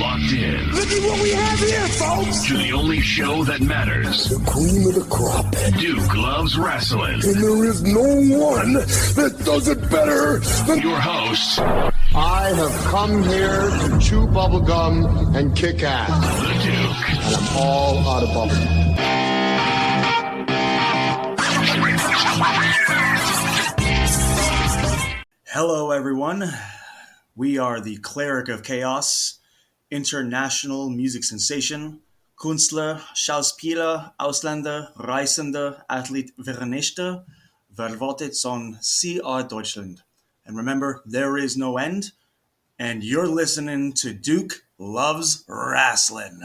locked in. Look at what we have here, folks! To the only show that matters. The cream of the crop. Duke loves wrestling. And there is no one that does it better than your host. I have come here to chew bubblegum and kick ass. The Duke. And I'm all out of bubblegum. Hello, everyone. We are the Cleric of Chaos, international music sensation, Künstler, Schauspieler, Ausländer, Reisende, Athlet, Vernichter, verwaltet son CR Deutschland. And remember, there is no end, and you're listening to Duke Loves Rasslin.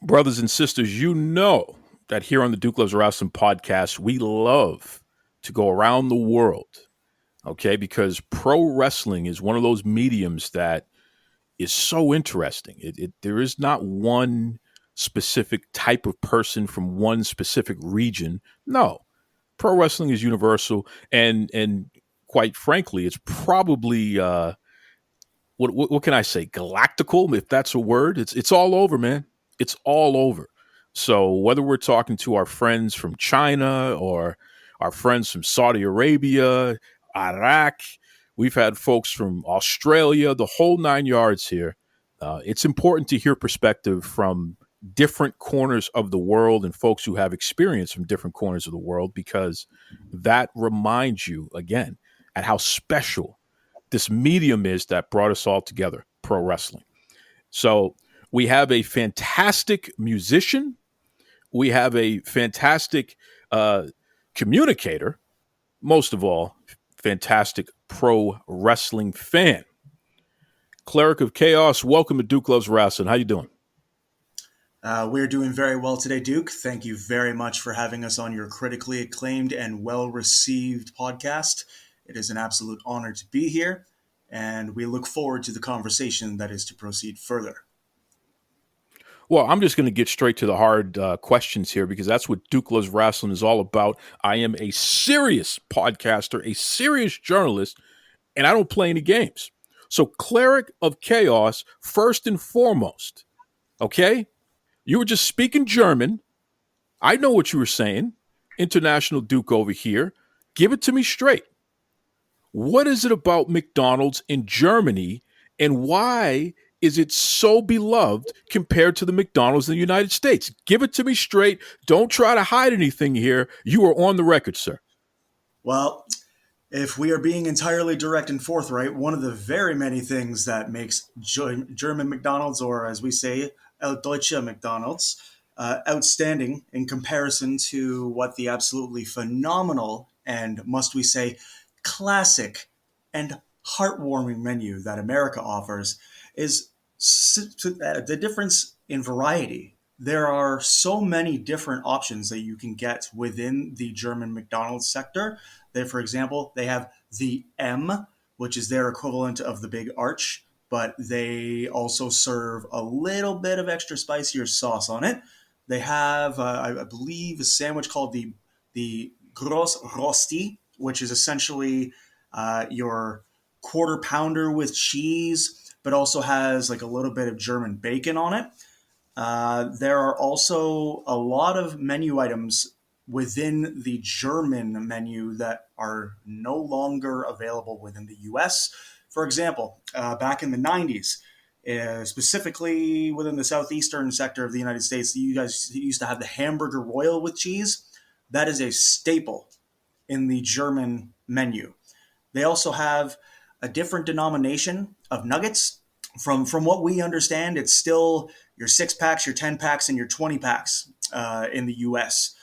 Brothers and sisters, you know that here on the Duke Loves Rasslin podcast, we love to go around the world. Okay, because pro wrestling is one of those mediums that is so interesting. There is not one specific type of person from one specific region. No, pro wrestling is universal, and quite frankly, it's probably what can I say, galactical, if that's a word. It's all over, man. It's all over. So whether we're talking to our friends from China or our friends from Saudi Arabia, Iraq, we've had folks from Australia, the whole 9 yards here. It's important to hear perspective from different corners of the world and folks who have experience from different corners of the world, because that reminds you again at how special this medium is that brought us all together, pro wrestling. So we have a fantastic musician. We have a fantastic communicator. Most of all, fantastic pro wrestling fan. Cleric of Chaos, welcome to Duke Loves Rasslin. How you doing? We're doing very well today, Duke. Thank you very much for having us on your critically acclaimed and well-received podcast. It is an absolute honor to be here, and we look forward to the conversation that is to proceed further. Well, I'm just going to get straight to the hard questions here, because that's what Duke Loves Rasslin is all about. I am a serious podcaster, a serious journalist, and I don't play any games. So Cleric of Chaos, first and foremost, okay? You were just speaking German. I know what you were saying. International Duke over here. Give it to me straight. What is it about McDonald's in Germany, and why is it so beloved compared to the McDonald's in the United States? Give it to me straight. Don't try to hide anything here. You are on the record, sir. Well, if we are being entirely direct and forthright, one of the very many things that makes German McDonald's, or as we say, Deutsche McDonald's, outstanding in comparison to what the absolutely phenomenal and, must we say, classic and heartwarming menu that America offers is the difference in variety. There are so many different options that you can get within the German McDonald's sector. For example, they have the M, which is their equivalent of the Big Arch, but they also serve a little bit of extra spicier sauce on it. They have, I believe, a sandwich called the Gross Rosti, which is essentially your quarter pounder with cheese, but also has like a little bit of German bacon on it. There are also a lot of menu items within the German menu that are no longer available within the US. For example, back in the 90s, specifically within the southeastern sector of the United States, you guys used to have the hamburger royal with cheese. That is a staple in the German menu. They also have a different denomination of nuggets. From what we understand, it's still your 6-packs, your 10-packs, and your 20-packs in the U.S.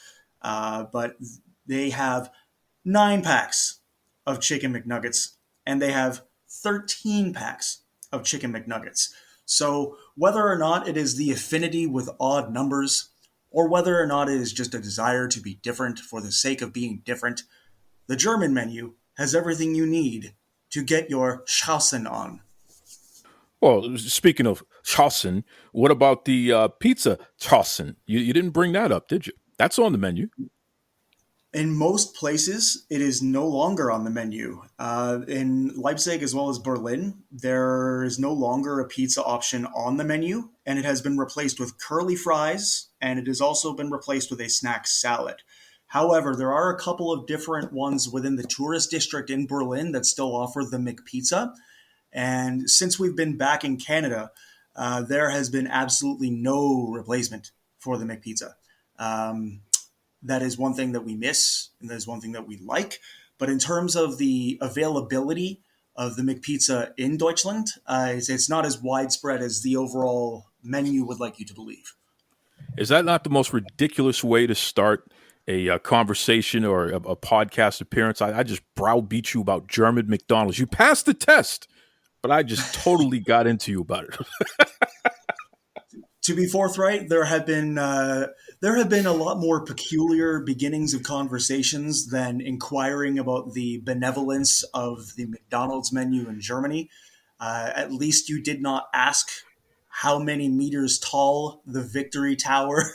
But they have 9-packs of Chicken McNuggets, and they have 13 packs of Chicken McNuggets. So whether or not it is the affinity with odd numbers, or whether or not it is just a desire to be different for the sake of being different, the German menu has everything you need to get your Schausen on. Well, speaking of Schausen, what about the pizza Schausen? You didn't bring that up, did you? That's on the menu. In most places, it is no longer on the menu. In Leipzig as well as Berlin, there is no longer a pizza option on the menu, and it has been replaced with curly fries, and it has also been replaced with a snack salad. However, there are a couple of different ones within the tourist district in Berlin that still offer the McPizza. And since we've been back in Canada, there has been absolutely no replacement for the McPizza. Um, that is one thing that we miss, and that is one thing that we like. But in terms of the availability of the McPizza in Deutschland, it's not as widespread as the overall menu would like you to believe. Is that not the most ridiculous way to start a conversation or a podcast appearance? I just browbeat you about German McDonald's. You passed the test, but I just totally got into you about it. To be forthright, there have been a lot more peculiar beginnings of conversations than inquiring about the benevolence of the McDonald's menu in Germany. At least you did not ask how many meters tall the Victory Tower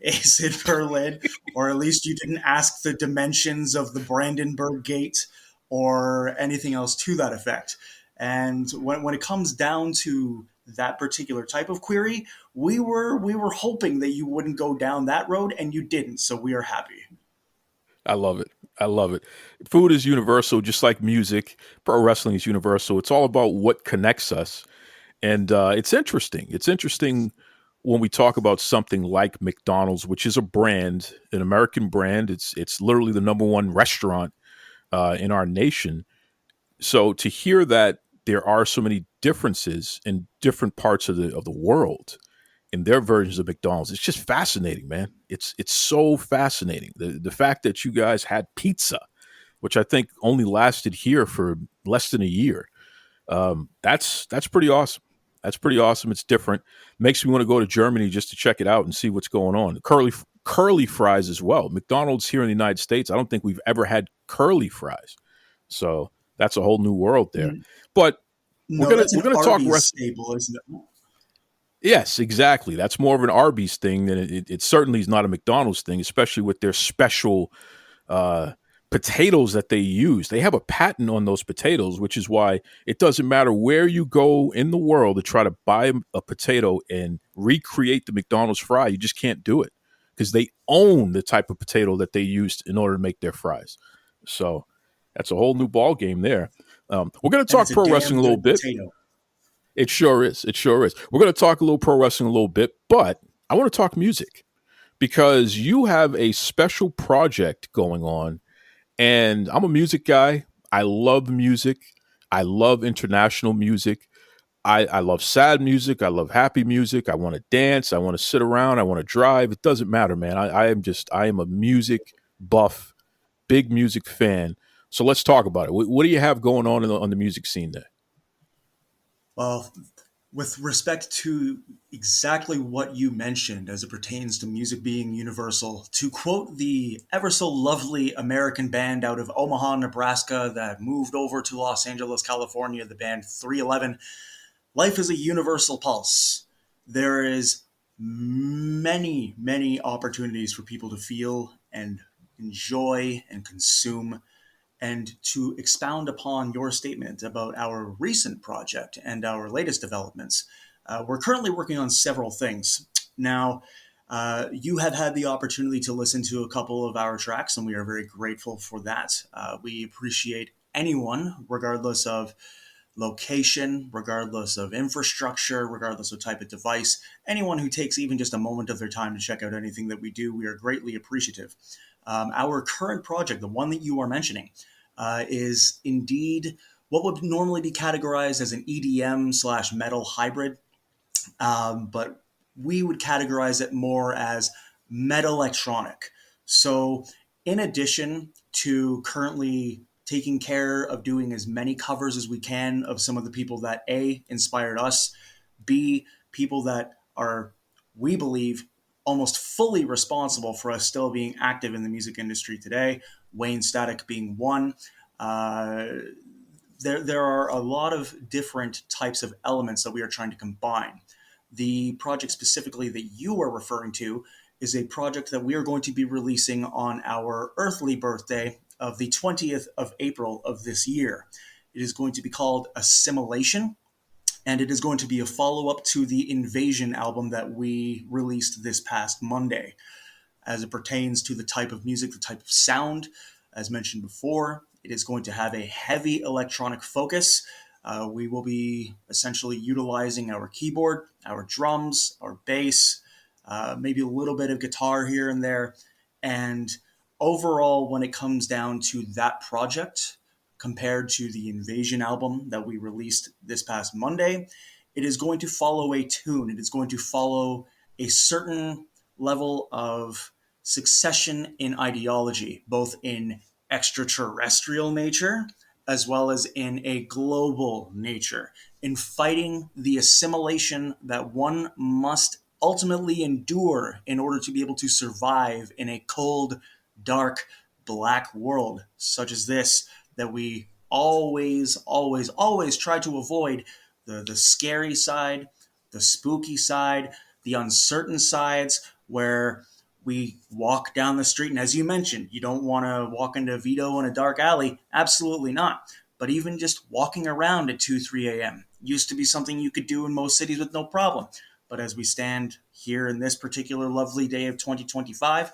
is in Berlin, or at least you didn't ask the dimensions of the Brandenburg Gate or anything else to that effect. And when it comes down to that particular type of query, we were hoping that you wouldn't go down that road, and you didn't. So we are happy. I love it. I love it. Food is universal, just like music. Pro wrestling is universal. It's all about what connects us. And it's interesting. It's interesting when we talk about something like McDonald's, which is a brand, an American brand. It's literally the number one restaurant in our nation. So to hear that there are so many differences in different parts of the world in their versions of McDonald's, it's just fascinating, man. It's so fascinating. The fact that you guys had pizza, which I think only lasted here for less than a year. That's pretty awesome. That's pretty awesome. It's different. Makes me want to go to Germany just to check it out and see what's going on. Curly fries as well. McDonald's here in the United States, I don't think we've ever had curly fries. So that's a whole new world there. But No, we're that's gonna an talk Arby's staple, isn't it? Yes, exactly. That's more of an Arby's thing than it certainly is not a McDonald's thing, especially with their special potatoes that they use. They have a patent on those potatoes, which is why it doesn't matter where you go in the world to try to buy a potato and recreate the McDonald's fry. You just can't do it because they own the type of potato that they used in order to make their fries. So that's a whole new ball game there. We're going to talk pro wrestling a little bit. Potato. It sure is. It sure is. We're going to talk a little pro wrestling a little bit, but I want to talk music because you have a special project going on. And I'm a music guy. I love music. I love international music. I love sad music. I love happy music. I want to dance. I want to sit around. I want to drive. It doesn't matter, man. I am a music buff, big music fan. So let's talk about it. What do you have going on the music scene there? Well, with respect to exactly what you mentioned as it pertains to music being universal, to quote the ever so lovely American band out of Omaha, Nebraska that moved over to Los Angeles, California, the band 311, life is a universal pulse. There is many, many opportunities for people to feel and enjoy and consume. And to expound upon your statement about our recent project and our latest developments, we're currently working on several things. Now, you have had the opportunity to listen to a couple of our tracks, and we are very grateful for that. We appreciate anyone, regardless of location, regardless of infrastructure, regardless of type of device, anyone who takes even just a moment of their time to check out anything that we do, we are greatly appreciative. Our current project, the one that you are mentioning, is indeed what would normally be categorized as an EDM/metal hybrid, but we would categorize it more as metal electronic. So in addition to currently taking care of doing as many covers as we can of some of the people that A, inspired us, B, people that are, we believe, almost fully responsible for us still being active in the music industry today, Wayne Static being one. There are a lot of different types of elements that we are trying to combine. The project specifically that you are referring to is a project that we are going to be releasing on our earthly birthday of the 20th of April of this year. It is going to be called Assimilation, and it is going to be a follow-up to the Invasion album that we released this past Monday. As it pertains to the type of music, the type of sound, as mentioned before, it is going to have a heavy electronic focus. We will be essentially utilizing our keyboard, our drums, our bass, maybe a little bit of guitar here and there. And overall, when it comes down to that project, compared to the Invasion album that we released this past Monday, it is going to follow a tune. It is going to follow a certain level of succession in ideology, both in extraterrestrial nature as well as in a global nature, in fighting the assimilation that one must ultimately endure in order to be able to survive in a cold, dark, black world such as this, that we always try to avoid the scary side, the spooky side, the uncertain sides, where we walk down the street. And as you mentioned, you don't want to walk into Vito in a dark alley. Absolutely not. But even just walking around at 2, 3 a.m. used to be something you could do in most cities with no problem. But as we stand here in this particular lovely day of 2025,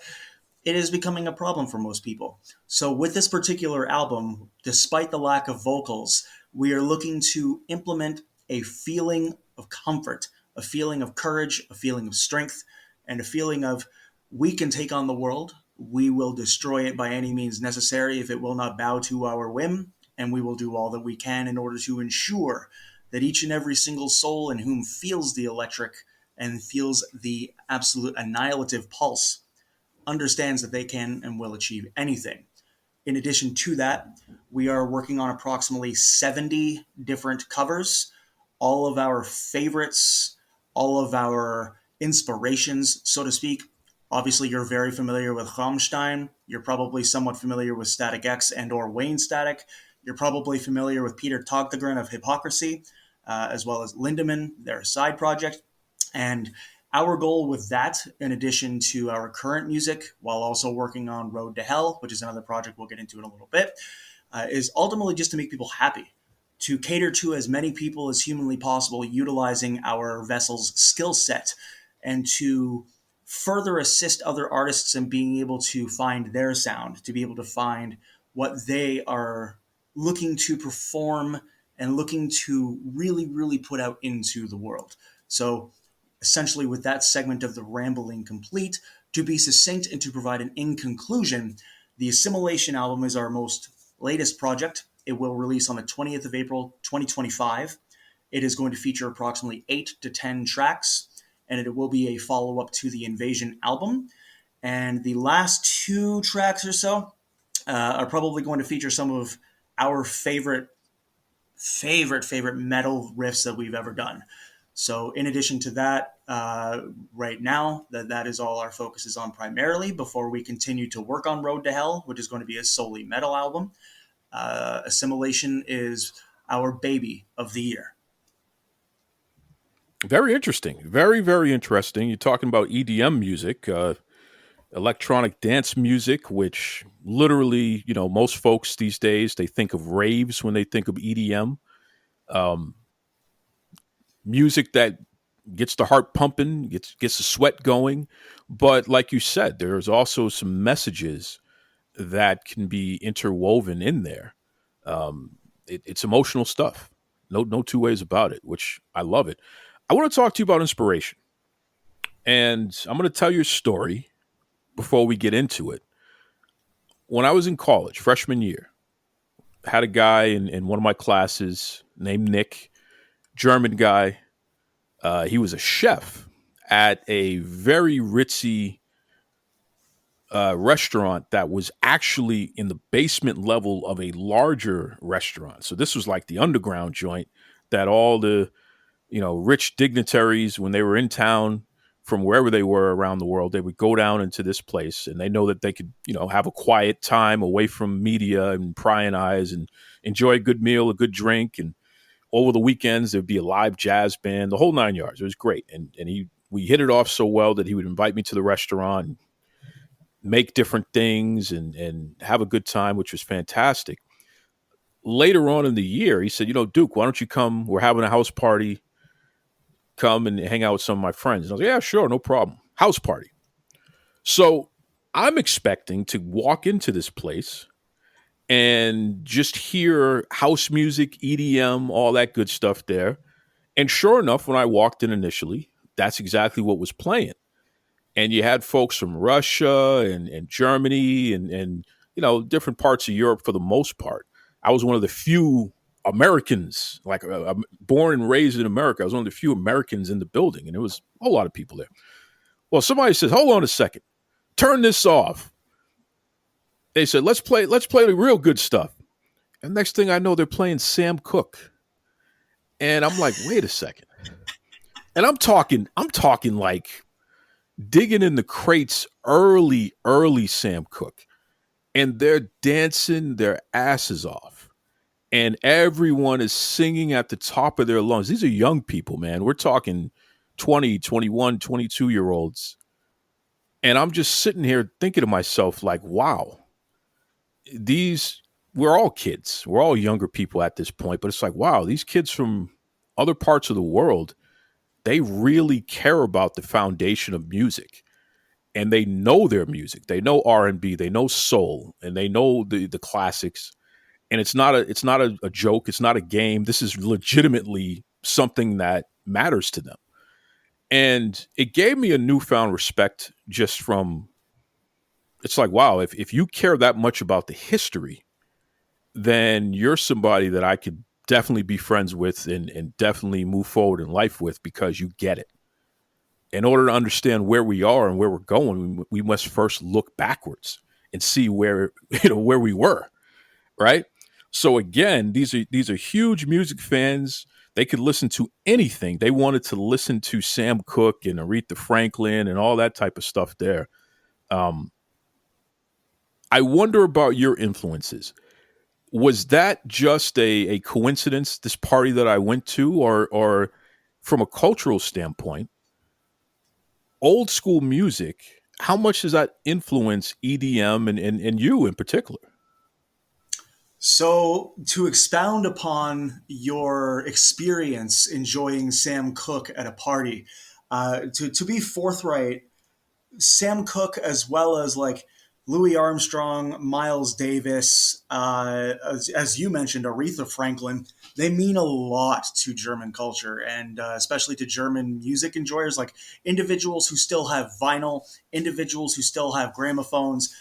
it is becoming a problem for most people. So with this particular album, despite the lack of vocals, we are looking to implement a feeling of comfort, a feeling of courage, a feeling of strength, and a feeling of we can take on the world. We will destroy it by any means necessary if it will not bow to our whim, and we will do all that we can in order to ensure that each and every single soul in whom feels the electric and feels the absolute annihilative pulse understands that they can and will achieve anything. In addition to that, we are working on approximately 70 different covers, all of our favorites, all of our inspirations, so to speak. Obviously, you're very familiar with Rammstein. You're probably somewhat familiar with Static X and or Wayne Static. You're probably familiar with Peter Togdegren of Hypocrisy, as well as Lindemann, their side project. And our goal with that, in addition to our current music, while also working on Road to Hell, which is another project we'll get into in a little bit, is ultimately just to make people happy, to cater to as many people as humanly possible, utilizing our vessel's skill set, and to further assist other artists in being able to find their sound, to be able to find what they are looking to perform and looking to really, really put out into the world. So essentially, with that segment of the rambling complete, to be succinct and to provide an in conclusion, the Assimilation album is our most latest project. It will release on the 20th of April, 2025. It is going to feature approximately 8 to 10 tracks, and it will be a follow-up to the Invasion album. And the last 2 tracks or so are probably going to feature some of our favorite metal riffs that we've ever done. So in addition to that, right now, that is all our focus is on primarily before we continue to work on Road to Hell, which is going to be a solely metal album. Assimilation is our baby of the year. Very interesting. Very, very interesting. You're talking about EDM music, electronic dance music, which literally, most folks these days, they think of raves when they think of EDM. Music that gets the heart pumping, gets the sweat going. But like you said, there's also some messages that can be interwoven in there. It's emotional stuff. No two ways about it, which I love it. I want to talk to you about inspiration. And I'm going to tell you a story before we get into it. When I was in college, freshman year, I had a guy in one of my classes named Nick, German guy. He was a chef at a very ritzy restaurant that was actually in the basement level of a larger restaurant. So this was like the underground joint that all the, rich dignitaries, when they were in town from wherever they were around the world, they would go down into this place and they know that they could, have a quiet time away from media and prying eyes and enjoy a good meal, a good drink. And over the weekends, there'd be a live jazz band, the whole 9 yards. It was great. And he we hit it off so well that he would invite me to the restaurant, make different things, and have a good time, which was fantastic. Later on in the year, he said, Duke, why don't you come? We're having a house party. Come and hang out with some of my friends. And I was like, yeah, sure, no problem. House party. So I'm expecting to walk into this place and just hear house music, EDM, all that good stuff there. And sure enough, when I walked in initially, that's exactly what was playing. And you had folks from Russia and Germany and different parts of Europe for the most part. I was one of the few Americans, like I'm born and raised in America. I was one of the few Americans in the building, and there was a whole lot of people there. Well, somebody says, hold on a second, turn this off. They said, let's play the real good stuff. And next thing I know, they're playing Sam Cooke. And I'm like, wait a second. And I'm talking like digging in the crates, early Sam Cooke. And they're dancing their asses off. And everyone is singing at the top of their lungs. These are young people, man. We're talking 20, 21, 22-year-olds. And I'm just sitting here thinking to myself, like, wow, we're all kids. We're all younger people at this point. But it's like, wow, these kids from other parts of the world, they really care about the foundation of music. And they know their music. They know R&B. They know soul. And they know the classics. And it's not a joke. It's not a game. This is legitimately something that matters to them. And it gave me a newfound respect just from, it's like, wow, if you care that much about the history, then you're somebody that I could definitely be friends with and definitely move forward in life with, because you get it. In order to understand where we are and where we're going, we must first look backwards and see where we were, right? So again, these are huge music fans. They could listen to anything. They wanted to listen to Sam Cooke and Aretha Franklin and all that type of stuff there. I wonder about your influences. Was that just a coincidence, this party that I went to, or from a cultural standpoint, old school music, how much does that influence EDM and you in particular? So, to expound upon your experience enjoying Sam Cooke at a party, to be forthright, Sam Cooke, as well as like Louis Armstrong, Miles Davis, as you mentioned, Aretha Franklin, they mean a lot to German culture, and especially to German music enjoyers, like individuals who still have vinyl, individuals who still have gramophones.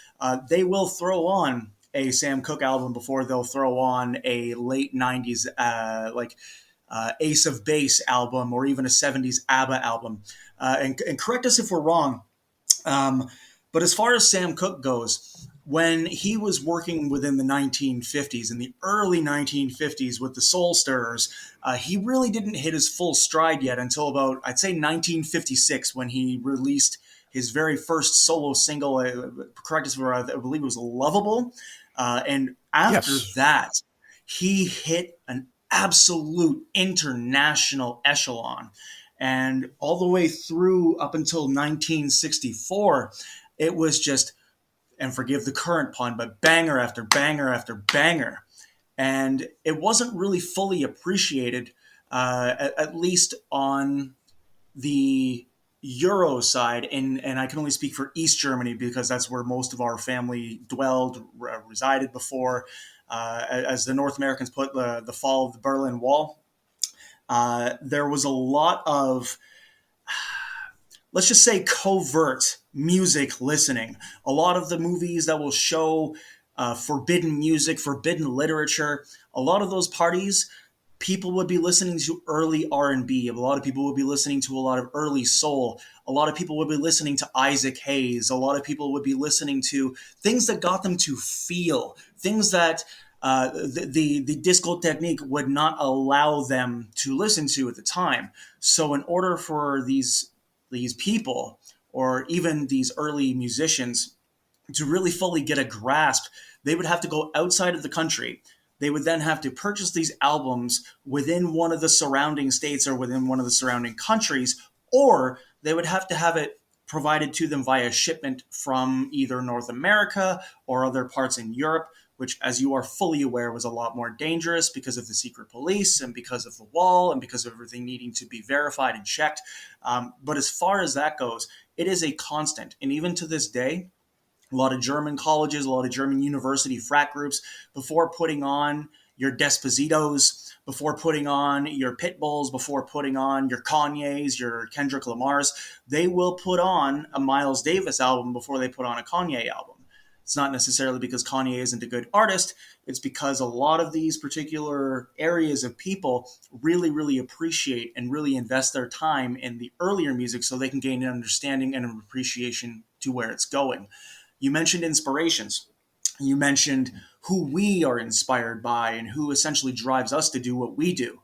They will throw on a Sam Cooke album before they'll throw on a late 90s Ace of Base album, or even a 70s ABBA album. And correct us if we're wrong, but as far as Sam Cooke goes, when he was working within the 1950s, in the early 1950s with the Soul Stirrers, he really didn't hit his full stride yet until about, I'd say, 1956, when he released his very first solo single, correct us if I believe it was Lovable. And after that, he hit an absolute international echelon. And all the way through up until 1964, it was just, and forgive the current pun, but banger after banger after banger. And it wasn't really fully appreciated, at least on the Euro side, and I can only speak for East Germany because that's where most of our family resided before. As the North Americans put the fall of the Berlin Wall, there was a lot of, let's just say, covert music listening. A lot of the movies that will show forbidden music, forbidden literature, a lot of those parties, people would be listening to early R&B. A lot of people would be listening to a lot of early soul. A lot of people would be listening to Isaac Hayes. A lot of people would be listening to things that got them to feel, things that the disco technique would not allow them to listen to at the time. So in order for these people, or even these early musicians, to really fully get a grasp, they would have to go outside of the country. They would then have to purchase these albums within one of the surrounding states or within one of the surrounding countries, or they would have to have it provided to them via shipment from either North America or other parts in Europe, which, as you are fully aware, was a lot more dangerous because of the secret police and because of the wall and because of everything needing to be verified and checked. But as far as that goes, it is a constant. And even to this day, a lot of German colleges, a lot of German university frat groups, before putting on your Despositos, before putting on your Pitbulls, before putting on your Kanye's, your Kendrick Lamar's, they will put on a Miles Davis album before they put on a Kanye album. It's not necessarily because Kanye isn't a good artist. It's because a lot of these particular areas of people really, really appreciate and really invest their time in the earlier music so they can gain an understanding and an appreciation to where it's going. You mentioned inspirations. You mentioned who we are inspired by and who essentially drives us to do what we do.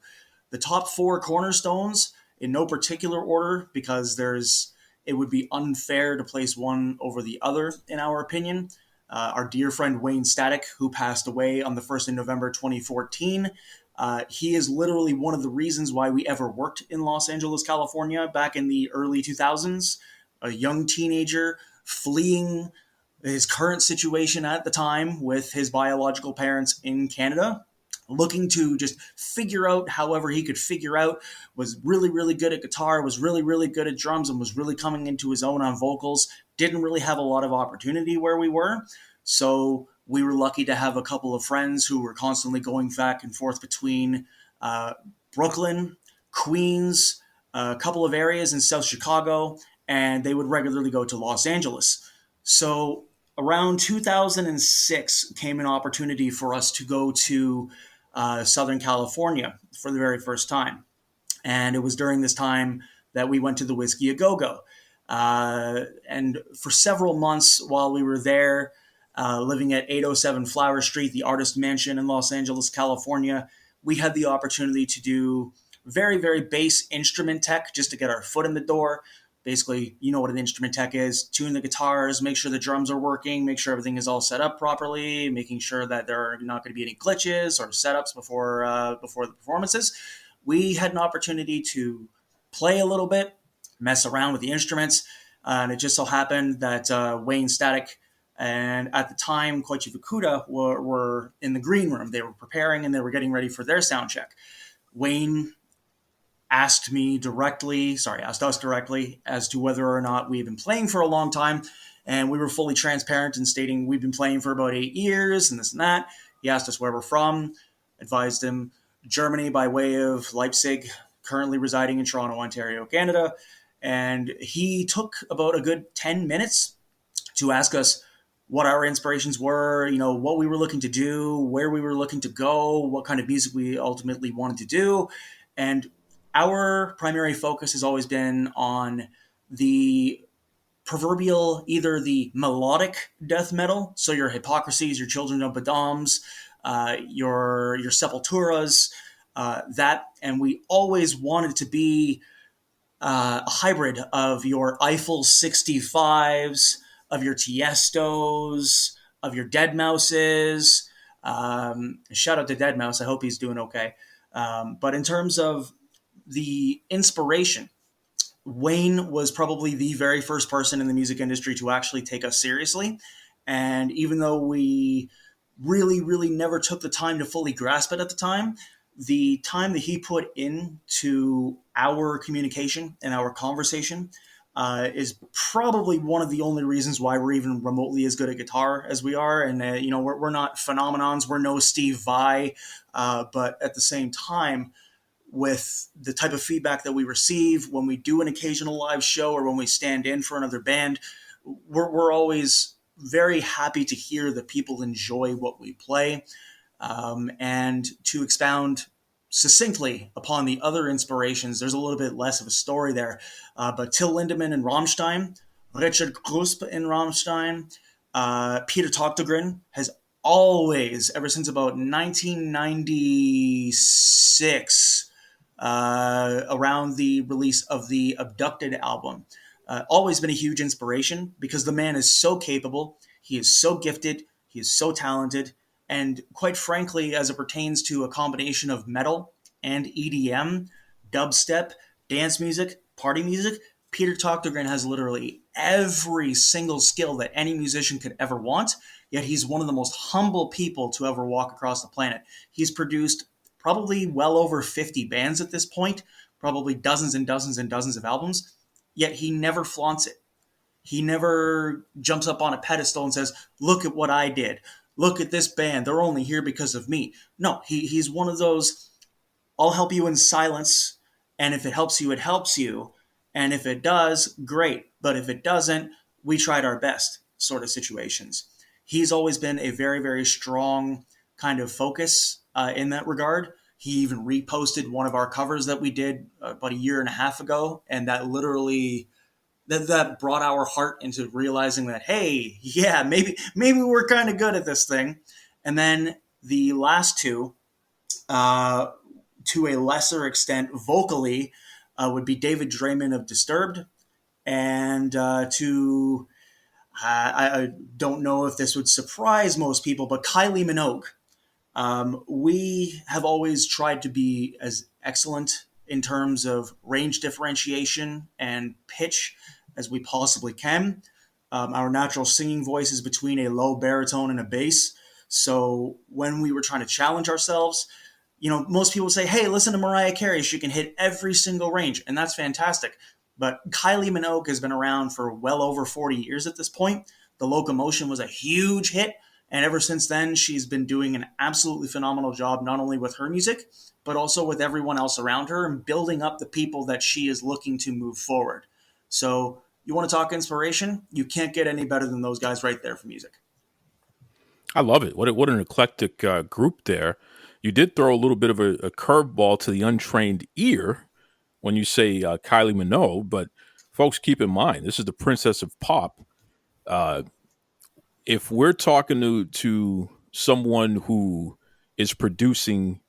The top 4 cornerstones, in no particular order, because it would be unfair to place one over the other, in our opinion. Our dear friend Wayne Static, who passed away on the 1st of November 2014. He is literally one of the reasons why we ever worked in Los Angeles, California back in the early 2000s. A young teenager fleeing his current situation at the time with his biological parents in Canada, looking to just figure out however he could figure out, was really, really good at guitar, was really, really good at drums, and was really coming into his own on vocals. Didn't really have a lot of opportunity where we were. So we were lucky to have a couple of friends who were constantly going back and forth between Brooklyn, Queens, a couple of areas in South Chicago, and they would regularly go to Los Angeles. So around 2006 came an opportunity for us to go to Southern California for the very first time. And it was during this time that we went to the Whiskey A Go-Go. And for several months while we were there, living at 807 Flower Street, the Artist Mansion in Los Angeles, California, we had the opportunity to do very, very base instrument tech just to get our foot in the door. Basically, you know what an instrument tech is. Tune the guitars, make sure the drums are working, make sure everything is all set up properly, making sure that there are not going to be any glitches or setups before the performances. We had an opportunity to play a little bit, mess around with the instruments, and it just so happened that Wayne Static and at the time Koichi Fukuda were in the green room. They were preparing and they were getting ready for their sound check. Wayne asked us directly as to whether or not we had been playing for a long time. And we were fully transparent in stating we've been playing for about 8 years and this and that. He asked us where we're from, advised him Germany by way of Leipzig, currently residing in Toronto, Ontario, Canada. And he took about a good 10 minutes to ask us what our inspirations were, what we were looking to do, where we were looking to go, what kind of music we ultimately wanted to do. And our primary focus has always been on the proverbial, either the melodic death metal, so your Hypocrisies, your Children of Bedoms, your Sepulturas, and we always wanted to be a hybrid of your Eiffel 65s, of your Tiestos, of your Deadmau5s. Shout out to Deadmau5. I hope he's doing okay. But in terms of the inspiration, Wayne was probably the very first person in the music industry to actually take us seriously. And even though we really, really never took the time to fully grasp it at the time that he put into our communication and our conversation is probably one of the only reasons why we're even remotely as good at guitar as we are. And, we're not phenomenons. We're no Steve Vai. But at the same time, with the type of feedback that we receive when we do an occasional live show or when we stand in for another band, we're always very happy to hear that people enjoy what we play. And to expound succinctly upon the other inspirations, there's a little bit less of a story there. But Till Lindemann in Rammstein, Richard Kruspe in Rammstein, Peter Tochtogren has always, ever since about 1996, around the release of the Abducted album, always been a huge inspiration because the man is so capable, he is so gifted, he is so talented, and quite frankly, as it pertains to a combination of metal and EDM, dubstep, dance music, party music, Peter Tochtogren has literally every single skill that any musician could ever want, yet he's one of the most humble people to ever walk across the planet. He's produced probably well over 50 bands at this point, probably dozens and dozens and dozens of albums, yet he never flaunts it. He never jumps up on a pedestal and says, look at what I did. Look at this band. They're only here because of me. No, he's one of those, I'll help you in silence, and if it helps you, it helps you. And if it does, great. But if it doesn't, we tried our best sort of situations. He's always been a very, very strong kind of focus in that regard. He even reposted one of our covers that we did about a year and a half ago. And that literally, that brought our heart into realizing that, hey, yeah, maybe we're kind of good at this thing. And then the last two, to a lesser extent, vocally, would be David Draymond of Disturbed, and I don't know if this would surprise most people, but Kylie Minogue. We have always tried to be as excellent in terms of range differentiation and pitch as we possibly can. Our natural singing voice is between a low baritone and a bass. So when we were trying to challenge ourselves, most people say, hey, listen to Mariah Carey. She can hit every single range, and that's fantastic. But Kylie Minogue has been around for well over 40 years at this point. The Locomotion was a huge hit, and ever since then, she's been doing an absolutely phenomenal job, not only with her music, but also with everyone else around her and building up the people that she is looking to move forward. So you want to talk inspiration? You can't get any better than those guys right there for music. I love it. What an eclectic group there. You did throw a little bit of a curveball to the untrained ear when you say Kylie Minogue, but folks, keep in mind, this is the princess of pop. If we're talking to someone who is producing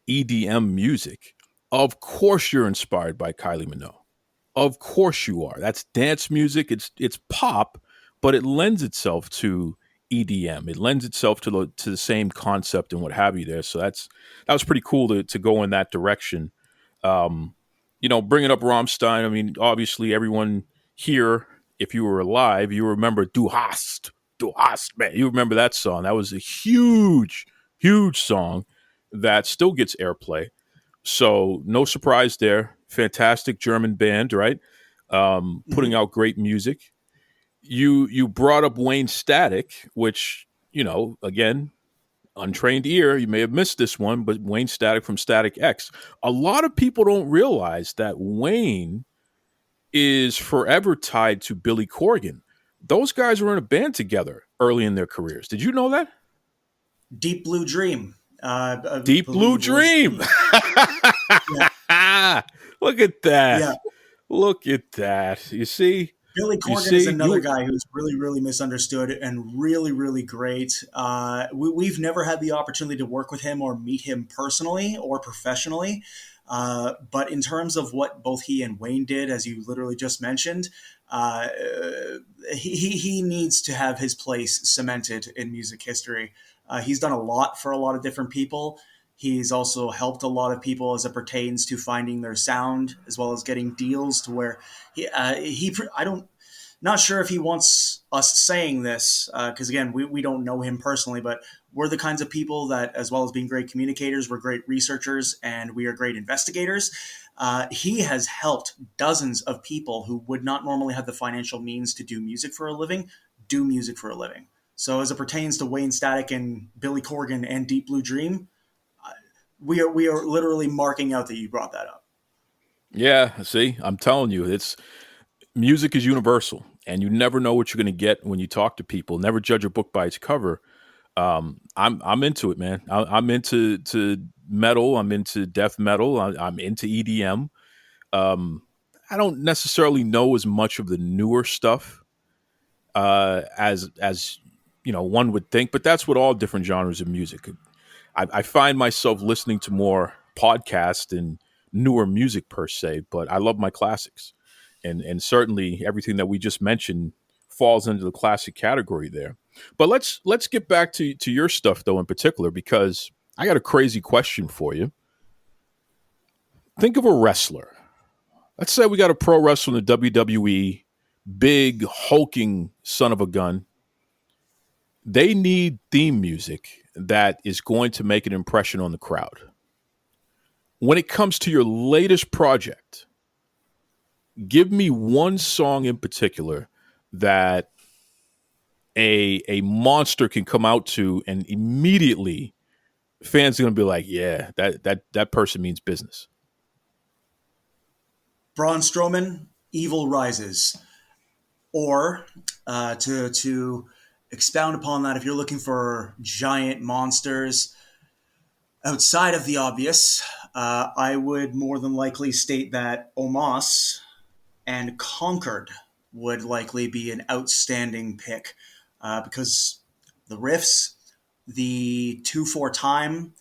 EDM music, of course you're inspired by Kylie Minogue. Of course you are. That's dance music. It's pop, but it lends itself to EDM. It lends itself to the same concept and what have you there. So that was pretty cool to go in that direction. Bringing up Rammstein. I mean, obviously everyone here, if you were alive, you remember Du hast, man. You remember that song. That was a huge, huge song that still gets airplay. So no surprise there. Fantastic German band, right? Putting out great music. You brought up Wayne Static, which, again, untrained ear, you may have missed this one, but Wayne Static from Static X. A lot of people don't realize that Wayne is forever tied to Billy Corgan. Those guys were in a band together early in their careers. Did you know that? Deep Blue Dream. Deep Blue Dream. Yeah. Look at that. Yeah. Look at that. You see? Billy Corgan is another guy who's really, really misunderstood and really, really great. We've never had the opportunity to work with him or meet him personally or professionally. But in terms of what both he and Wayne did, as you literally just mentioned, he needs to have his place cemented in music history. He's done a lot for a lot of different people. He's also helped a lot of people as it pertains to finding their sound, as well as getting deals to where not sure if he wants us saying this, because again, we don't know him personally, but we're the kinds of people that, as well as being great communicators, we're great researchers and we are great investigators. He has helped dozens of people who would not normally have the financial means to do music for a living. So as it pertains to Wayne Static and Billy Corgan and Deep Blue Dream, we are literally marking out that you brought that up. Yeah, see, I'm telling you, music is universal, and you never know what you're going to get when you talk to people. Never judge a book by its cover. I'm into it, man. I'm into metal. I'm into death metal. I'm into EDM. I don't necessarily know as much of the newer stuff as one would think, but that's what all different genres of music. I find myself listening to more podcasts and newer music per se, but I love my classics. And certainly everything that we just mentioned falls into the classic category there. But let's get back to your stuff, though, in particular, because I got a crazy question for you. Think of a wrestler, Let's say we got a pro wrestler in the WWE, big hulking son of a gun. They need theme music that is going to make an impression on the crowd. When it comes to your latest project, give me one song in particular that a monster can come out to, and immediately fans are going to be like, yeah, that person means business. Braun Strowman, Evil Rises. Or to expound upon that, if you're looking for giant monsters outside of the obvious, I would more than likely state that Omos and Conquered would likely be an outstanding pick because the riffs, the 2/4 time,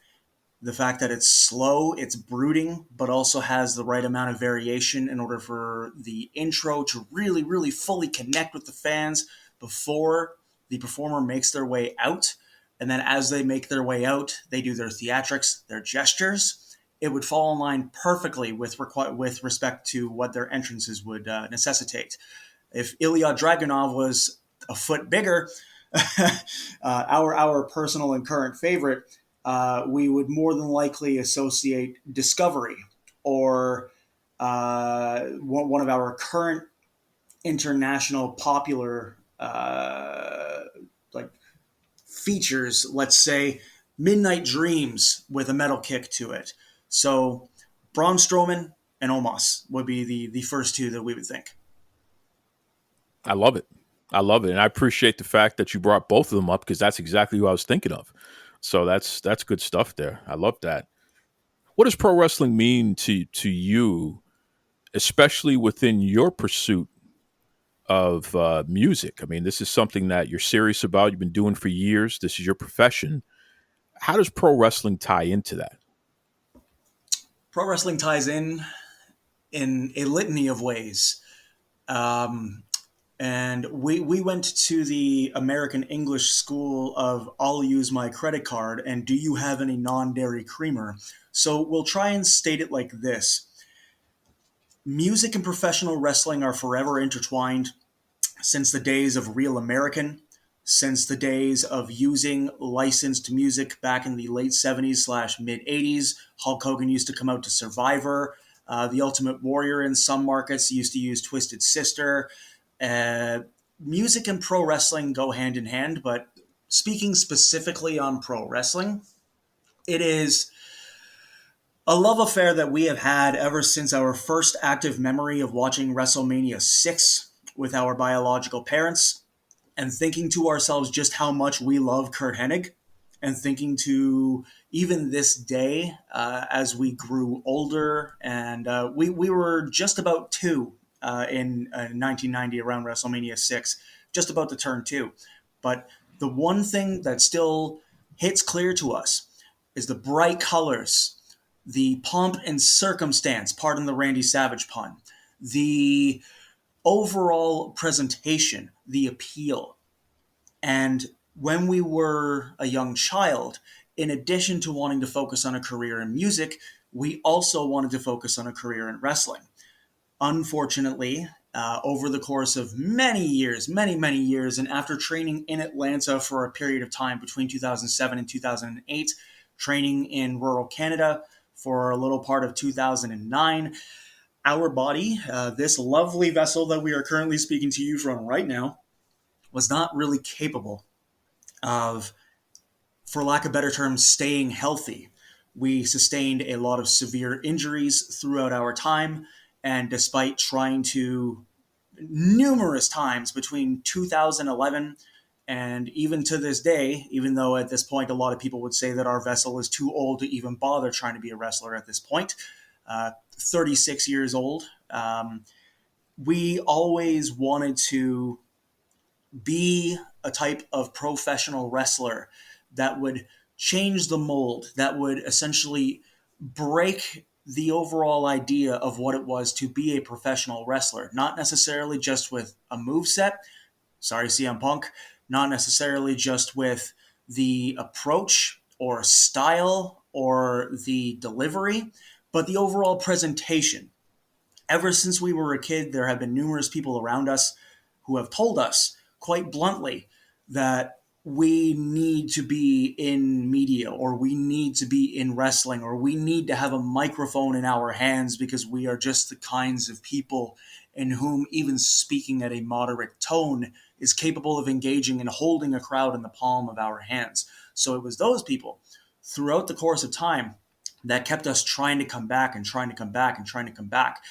the fact that it's slow, it's brooding, but also has the right amount of variation in order for the intro to really, really fully connect with the fans before the performer makes their way out. And then as they make their way out, they do their theatrics, their gestures. It would fall in line perfectly with respect to what their entrances would necessitate. If Ilya Dragunov was a foot bigger, our personal and current favorite, we would more than likely associate Discovery or one of our current international popular like features, let's say Midnight Dreams with a metal kick to it. So Braun Strowman and Omos would be the first two that we would think. I love it. I love it. And I appreciate the fact that you brought both of them up because that's exactly who I was thinking of. So that's good stuff there. I love that. What does pro wrestling mean to you, especially within your pursuit of music? I mean, this is something that you're serious about. You've been doing for years. This is your profession. How does pro wrestling tie into that? Pro wrestling ties in a litany of ways. And we went to the American English School of I'll use my credit card and do you have any non-dairy creamer? So we'll try and state it like this. Music and professional wrestling are forever intertwined since the days of Real American, since the days of using licensed music back in the late 70s / mid 80s. Hulk Hogan used to come out to Survivor. The Ultimate Warrior in some markets used to use Twisted Sister. Music and pro wrestling go hand in hand, but speaking specifically on pro wrestling, it is a love affair that we have had ever since our first active memory of watching WrestleMania 6 with our biological parents and thinking to ourselves just how much we love Kurt Hennig, and thinking to even this day as we grew older, and we were just about 2 in 1990 around WrestleMania 6, just about to turn 2. But the one thing that still hits clear to us is the bright colors, the pomp and circumstance, pardon the Randy Savage pun, the overall presentation, the appeal. And when we were a young child, in addition to wanting to focus on a career in music, we also wanted to focus on a career in wrestling. Unfortunately, over the course of many years, and after training in Atlanta for a period of time between 2007 and 2008, training in rural Canada for a little part of 2009, our body, this lovely vessel that we are currently speaking to you from right now, was not really capable of, for lack of better terms, staying healthy. We sustained a lot of severe injuries throughout our time, and despite trying to numerous times between 2011 and even to this day, even though at this point a lot of people would say that our vessel is too old to even bother trying to be a wrestler at this point, 36 years old, we always wanted to be a type of professional wrestler that would change the mold, that would essentially break the overall idea of what it was to be a professional wrestler. Not necessarily just with a moveset, sorry CM Punk, not necessarily just with the approach or style or the delivery, but the overall presentation. Ever since we were a kid, there have been numerous people around us who have told us quite bluntly that we need to be in media, or we need to be in wrestling, or we need to have a microphone in our hands because we are just the kinds of people in whom even speaking at a moderate tone is capable of engaging and holding a crowd in the palm of our hands. So it was those people throughout the course of time that kept us trying to come back and trying to come back and trying to come back.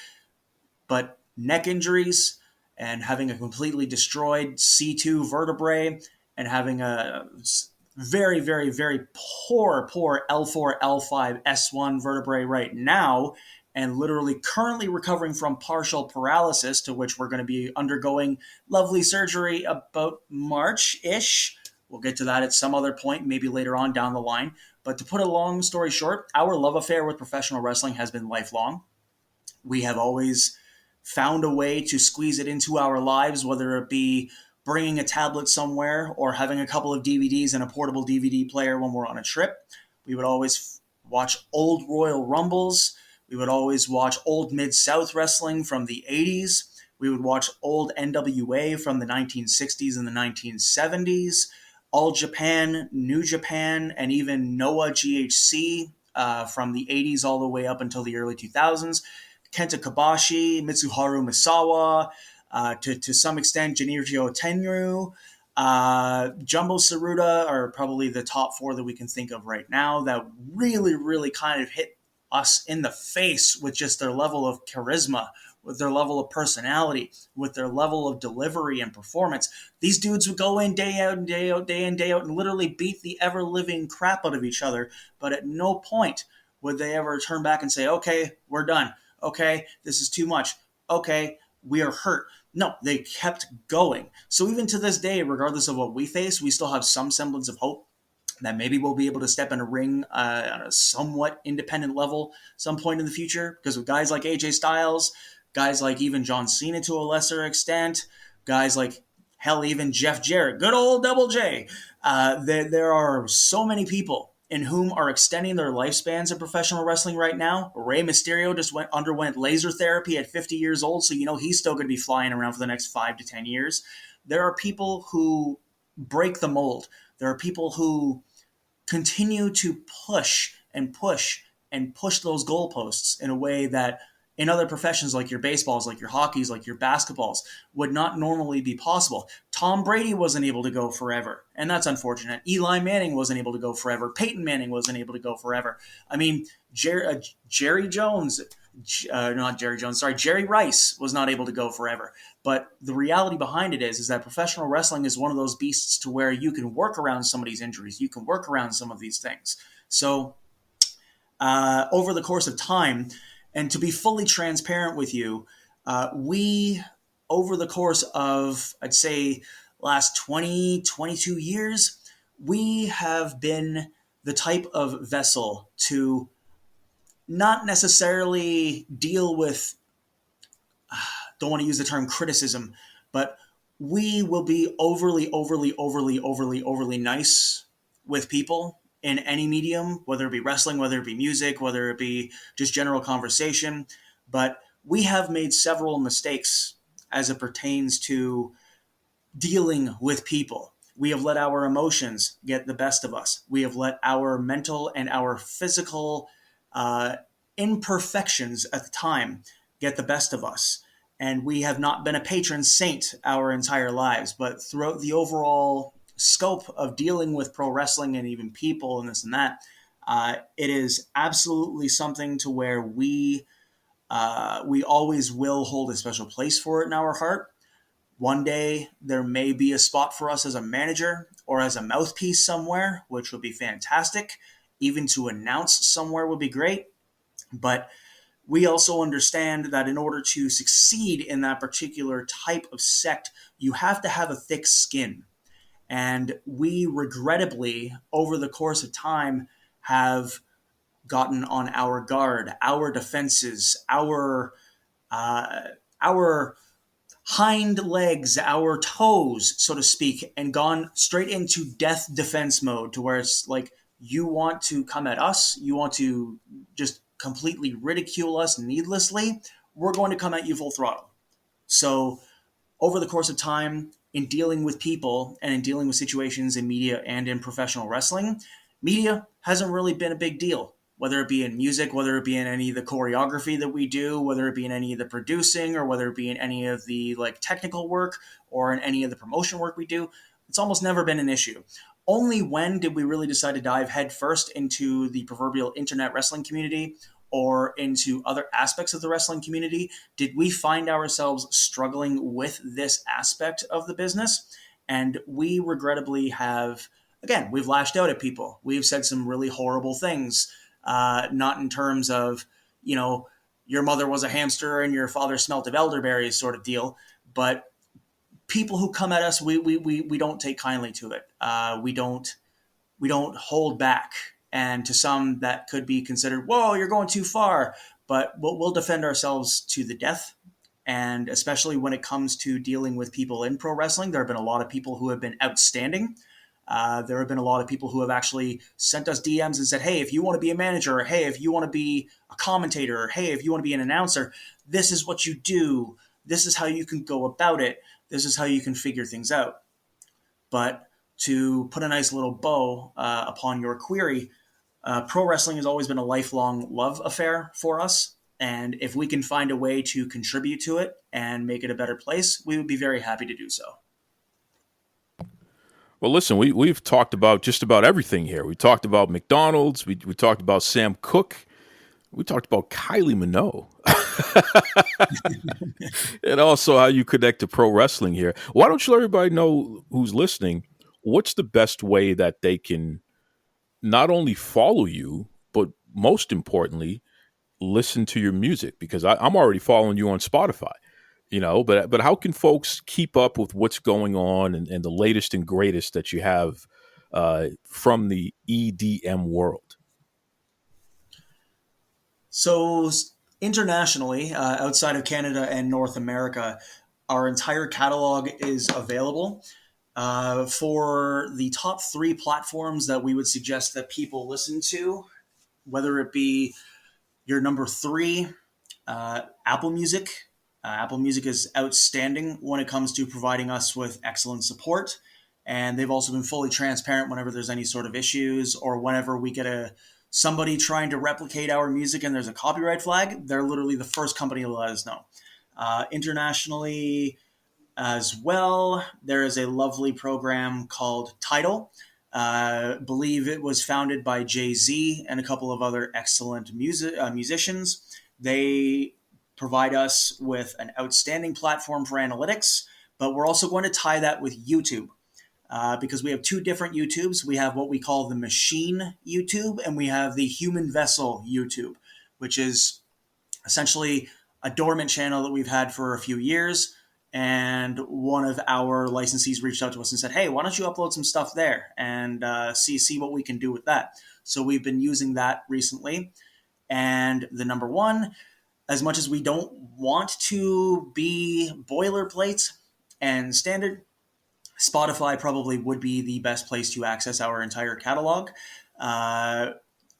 But neck injuries and having a completely destroyed C2 vertebrae and having a very, very, very poor L4, L5, S1 vertebrae right now, and literally currently recovering from partial paralysis, to which we're going to be undergoing lovely surgery about March-ish. We'll get to that at some other point, maybe later on down the line. But to put a long story short, our love affair with professional wrestling has been lifelong. We have always found a way to squeeze it into our lives, whether it be bringing a tablet somewhere or having a couple of DVDs and a portable DVD player when we're on a trip. We would always watch old Royal Rumbles. We would always watch old Mid-South wrestling from the 80s. We would watch old NWA from the 1960s and the 1970s. All Japan, New Japan, and even Noah GHC from the 80s all the way up until the early 2000s. Kenta Kobashi, Mitsuharu Misawa, to some extent Junichiro Tenryu, Jumbo Tsuruta are probably the top four that we can think of right now that really, really kind of hit us in the face with just their level of charisma, with their level of personality, with their level of delivery and performance. These dudes would go in day out and day out, day in, day out, and literally beat the ever-living crap out of each other, but at no point would they ever turn back and say, okay, we're done. Okay, this is too much. Okay, we are hurt. No, they kept going. So even to this day, regardless of what we face, we still have some semblance of hope that maybe we'll be able to step in a ring on a somewhat independent level some point in the future. Because with guys like AJ Styles, guys like even John Cena to a lesser extent, guys like, hell, even Jeff Jarrett, good old Double J. There are so many people in whom are extending their lifespans in professional wrestling right now. Rey Mysterio just underwent laser therapy at 50 years old, so you know he's still going to be flying around for the next 5 to 10 years. There are people who break the mold. There are people who continue to push and push and push those goalposts in a way that in other professions like your baseballs, like your hockeys, like your basketballs, would not normally be possible. Tom Brady wasn't able to go forever, and that's unfortunate. Eli Manning wasn't able to go forever. Peyton Manning wasn't able to go forever. I mean, Jerry Rice was not able to go forever. But the reality behind it is that professional wrestling is one of those beasts to where you can work around some of these injuries. You can work around some of these things. So over the course of time, and to be fully transparent with you, we, over the course of, I'd say, last 20, 22 years, we have been the type of vessel to not necessarily deal with, don't want to use the term criticism, but we will be overly nice with people in any medium, whether it be wrestling, whether it be music, whether it be just general conversation. But we have made several mistakes as it pertains to dealing with people. We have let our emotions get the best of us. We have let our mental and our physical imperfections at the time get the best of us. And we have not been a patron saint our entire lives, but throughout the overall scope of dealing with pro wrestling and even people and this and that, it is absolutely something to where we always will hold a special place for it in our heart. One day there may be a spot for us as a manager or as a mouthpiece somewhere, which would be fantastic. Even to announce somewhere would be great. But we also understand that in order to succeed in that particular type of sect, you have to have a thick skin. And we regrettably, over the course of time, have gotten on our guard, our defenses, our hind legs, our toes, so to speak, and gone straight into death defense mode, to where it's like you want to come at us, you want to just completely ridicule us needlessly, we're going to come at you full throttle. So over the course of time, in dealing with people and in dealing with situations in media and in professional wrestling, media hasn't really been a big deal, whether it be in music, whether it be in any of the choreography that we do, whether it be in any of the producing, or whether it be in any of the like technical work or in any of the promotion work we do. It's almost never been an issue. Only when did we really decide to dive headfirst into the proverbial internet wrestling community or into other aspects of the wrestling community did we find ourselves struggling with this aspect of the business. And we regrettably have, again, we've lashed out at people. We've said some really horrible things, not in terms of, you know, your mother was a hamster and your father smelt of elderberries sort of deal, but people who come at us, we don't take kindly to it. We don't hold back. And to some, that could be considered, whoa, you're going too far. But we'll defend ourselves to the death. And especially when it comes to dealing with people in pro wrestling, there have been a lot of people who have been outstanding. There have been a lot of people who have actually sent us DMs and said, hey, if you want to be a manager, or hey, if you want to be a commentator, or hey, if you want to be an announcer, this is what you do. This is how you can go about it. This is how you can figure things out. But to put a nice little bow upon your query, pro wrestling has always been a lifelong love affair for us. And if we can find a way to contribute to it and make it a better place, we would be very happy to do so. Well, listen, we've talked about just about everything here. We talked about McDonald's. We talked about Sam Cooke. We talked about Kylie Minogue. And also how you connect to pro wrestling here. Why don't you let everybody know who's listening, what's the best way that they can not only follow you, but most importantly, listen to your music? Because I'm already following you on Spotify, you know, but how can folks keep up with what's going on and the latest and greatest that you have from the EDM world? So internationally, outside of Canada and North America, our entire catalog is available. For the top 3 platforms that we would suggest that people listen to, whether it be your number 3, Apple Music. Apple Music is outstanding when it comes to providing us with excellent support. And they've also been fully transparent whenever there's any sort of issues or whenever we get somebody trying to replicate our music and there's a copyright flag. They're literally the first company to let us know. Internationally as well, there is a lovely program called Tidal. Believe it was founded by Jay-Z and a couple of other excellent musicians. They provide us with an outstanding platform for analytics, but we're also going to tie that with YouTube. Because we have 2 different YouTubes. We have what we call the machine YouTube, and we have the human vessel YouTube, which is essentially a dormant channel that we've had for a few years. And one of our licensees reached out to us and said, hey, why don't you upload some stuff there and see what we can do with that. So we've been using that recently. And the number 1, as much as we don't want to be boilerplate and standard, Spotify probably would be the best place to access our entire catalog,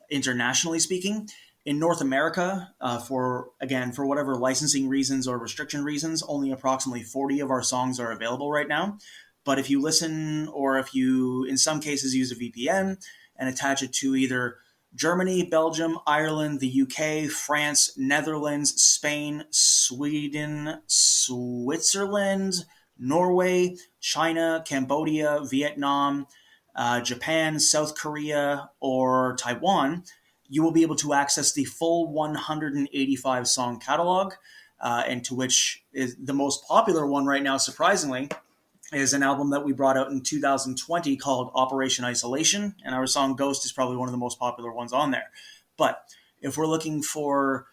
internationally speaking. In North America, for whatever licensing reasons or restriction reasons, only approximately 40 of our songs are available right now. But if you listen, or if you, in some cases, use a VPN and attach it to either Germany, Belgium, Ireland, the UK, France, Netherlands, Spain, Sweden, Switzerland, Norway, China, Cambodia, Vietnam, Japan, South Korea, or Taiwan, you will be able to access the full 185 song catalog, and to which is the most popular one right now, surprisingly, is an album that we brought out in 2020 called Operation Isolation, and our song Ghost is probably one of the most popular ones on there. But if we're looking for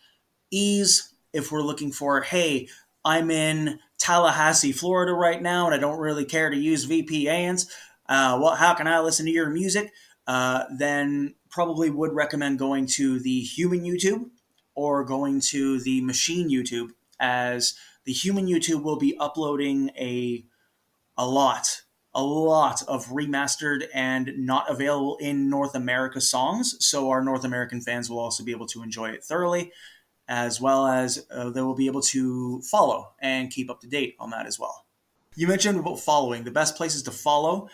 ease, if we're looking for, hey, I'm in Tallahassee, Florida right now, and I don't really care to use VPNs, how can I listen to your music? Then probably would recommend going to the human YouTube or going to the machine YouTube, as the human YouTube will be uploading a lot of remastered and not available in North America songs. So our North American fans will also be able to enjoy it thoroughly. as well as they will be able to follow and keep up to date on that as well. You mentioned about following. The best places to follow,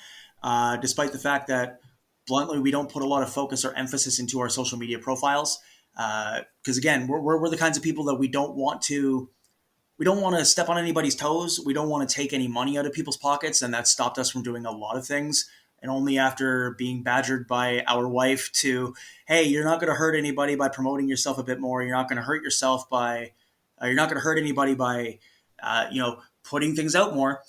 despite the fact that bluntly we don't put a lot of focus or emphasis into our social media profiles, because again, we're the kinds of people that we don't want to step on anybody's toes. We don't want to take any money out of people's pockets, and that's stopped us from doing a lot of things. And only after being badgered by our wife to, hey, you're not going to hurt anybody by promoting yourself a bit more. You're not going to hurt yourself by, you're not going to hurt anybody by, putting things out more.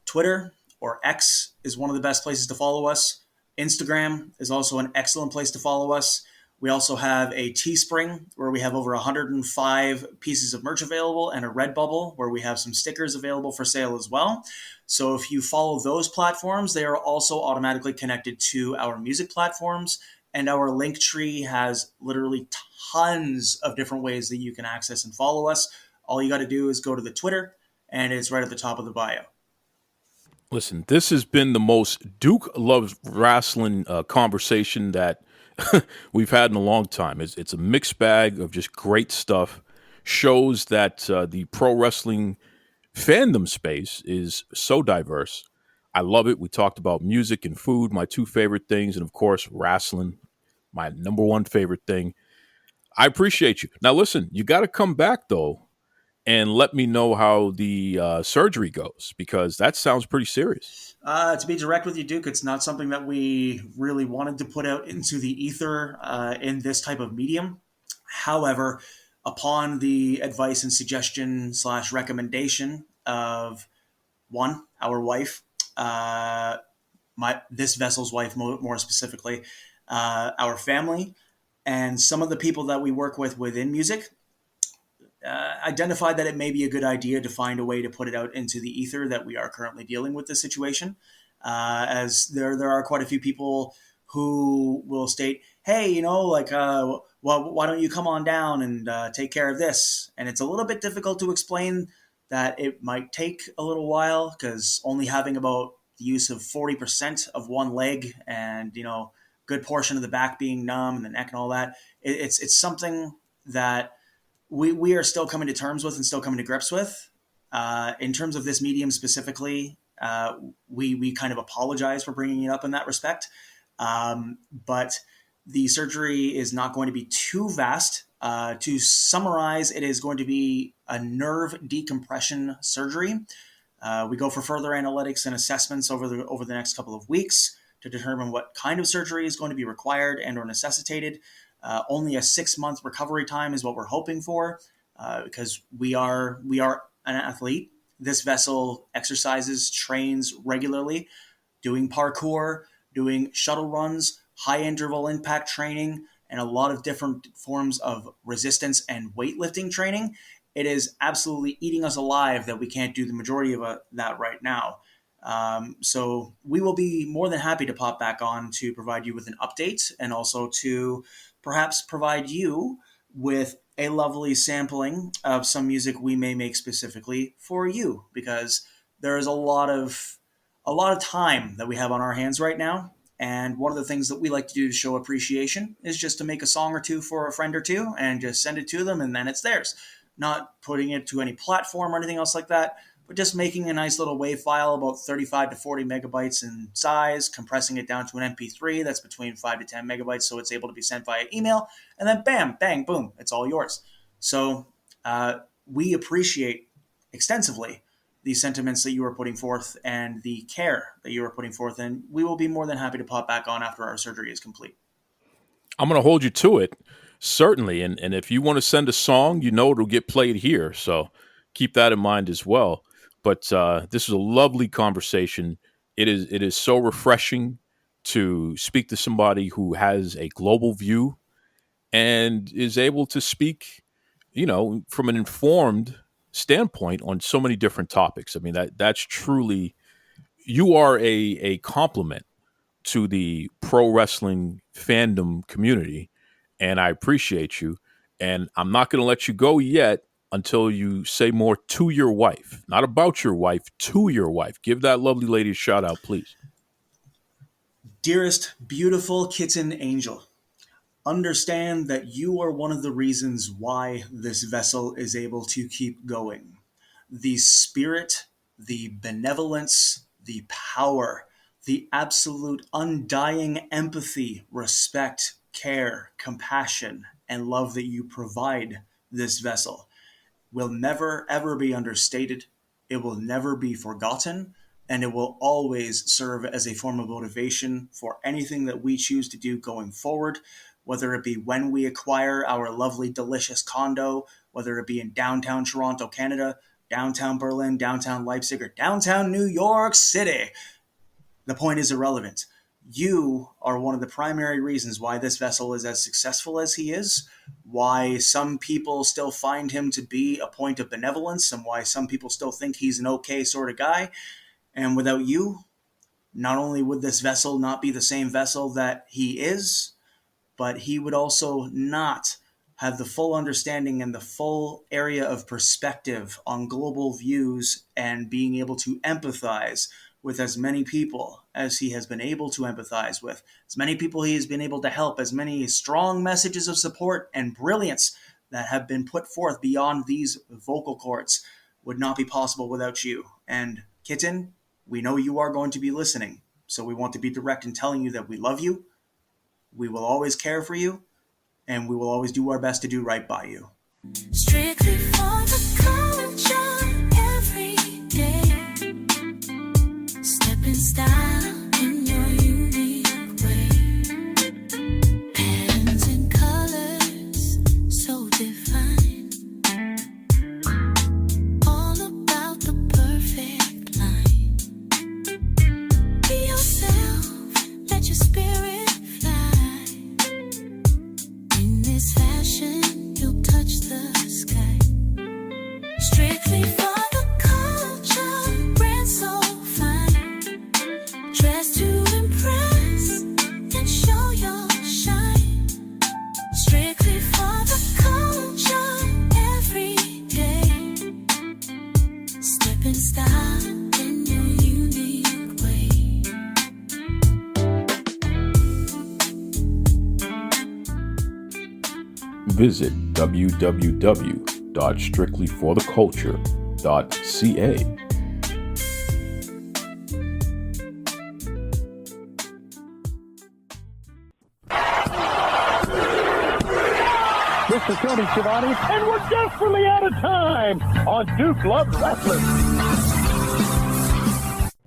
Twitter or X is one of the best places to follow us. Instagram is also an excellent place to follow us. We also have a Teespring where we have over 105 pieces of merch available, and a Redbubble where we have some stickers available for sale as well. So if you follow those platforms, they are also automatically connected to our music platforms, and our link tree has literally tons of different ways that you can access and follow us. All you got to do is go to the Twitter, and it's right at the top of the bio. Listen, this has been the most Duke Loves Rasslin conversation that we've had in a long time. It's a mixed bag of just great stuff. Shows that the pro wrestling fandom space is so diverse. I love it. We talked about music and food, my two favorite things, and of course, wrestling, my number one favorite thing. I appreciate you. Now, listen, you got to come back, though, and let me know how the surgery goes, because that sounds pretty serious. To be direct with you, Duke, it's not something that we really wanted to put out into the ether in this type of medium. However, upon the advice and suggestion / recommendation of one, our wife, this vessel's wife more specifically, our family, and some of the people that we work with within music, identified that it may be a good idea to find a way to put it out into the ether that we are currently dealing with this situation. As there are quite a few people who will state, hey, well, why don't you come on down and take care of this? And it's a little bit difficult to explain that it might take a little while, because only having about the use of 40% of one leg and, good portion of the back being numb and the neck and all that, it's something that we are still coming to terms with and still coming to grips with. In terms of this medium specifically, we kind of apologize for bringing it up in that respect. But the surgery is not going to be too vast. To summarize, it is going to be a nerve decompression surgery. We go for further analytics and assessments over the next couple of weeks to determine what kind of surgery is going to be required and or necessitated. Only a 6-month recovery time is what we're hoping for, because we are an athlete. This vessel exercises, trains regularly, doing parkour, doing shuttle runs, high interval impact training, and a lot of different forms of resistance and weightlifting training. It is absolutely eating us alive that we can't do the majority of that right now. So we will be more than happy to pop back on to provide you with an update, and also to perhaps provide you with a lovely sampling of some music we may make specifically for you, because there is a lot of time that we have on our hands right now. And one of the things that we like to do to show appreciation is just to make a song or two for a friend or two and just send it to them, and then it's theirs. Not putting it to any platform or anything else like that, but just making a nice little WAV file about 35 to 40 megabytes in size, compressing it down to an MP3 that's between 5 to 10 megabytes, so it's able to be sent via email, and then bam, bang, boom, it's all yours. So we appreciate extensively the sentiments that you are putting forth and the care that you are putting forth, and we will be more than happy to pop back on after our surgery is complete. I'm going to hold you to it, certainly, and if you want to send a song, it'll get played here, so keep that in mind as well. But this is a lovely conversation. It is so refreshing to speak to somebody who has a global view and is able to speak, from an informed standpoint on so many different topics. I mean, that's truly, you are a compliment to the pro wrestling fandom community, and I appreciate you. And I'm not going to let you go yet until you say more to your wife, not about your wife, to your wife. Give that lovely lady a shout out, please. Dearest, beautiful kitten angel, Understand that you are one of the reasons why this vessel is able to keep going. The spirit, the benevolence, the power, the absolute undying empathy, respect, care, compassion, and love that you provide this vessel will never, ever be understated. It will never be forgotten, and it will always serve as a form of motivation for anything that we choose to do going forward, whether it be when we acquire our lovely, delicious condo, whether it be in downtown Toronto, Canada, downtown Berlin, downtown Leipzig, or downtown New York City. The point is irrelevant. You are one of the primary reasons why this vessel is as successful as he is, why some people still find him to be a point of benevolence, and why some people still think he's an okay sort of guy. And without you, not only would this vessel not be the same vessel that he is, but he would also not have the full understanding and the full area of perspective on global views and being able to empathize with as many people as he has been able to empathize with, as many people he has been able to help, as many strong messages of support and brilliance that have been put forth beyond these vocal cords would not be possible without you. And Kitten, we know you are going to be listening, so we want to be direct in telling you that we love you, we will always care for you, and we will always do our best to do right by you. Strictly for the culture every day. Step in style in your unique way. Patterns and colors so defined. All about the perfect line. Be yourself, let your spirit fly. In this fashion, you'll touch the sky. Strictly for the culture, brand so fine. Dress to impress and show your shine. Strictly for the culture, every day. Step in style in your unique way. Visit www.strictlyfortheculture.ca. This is Tony Schiavone, and we're desperately out of time on Duke Loves Wrestling.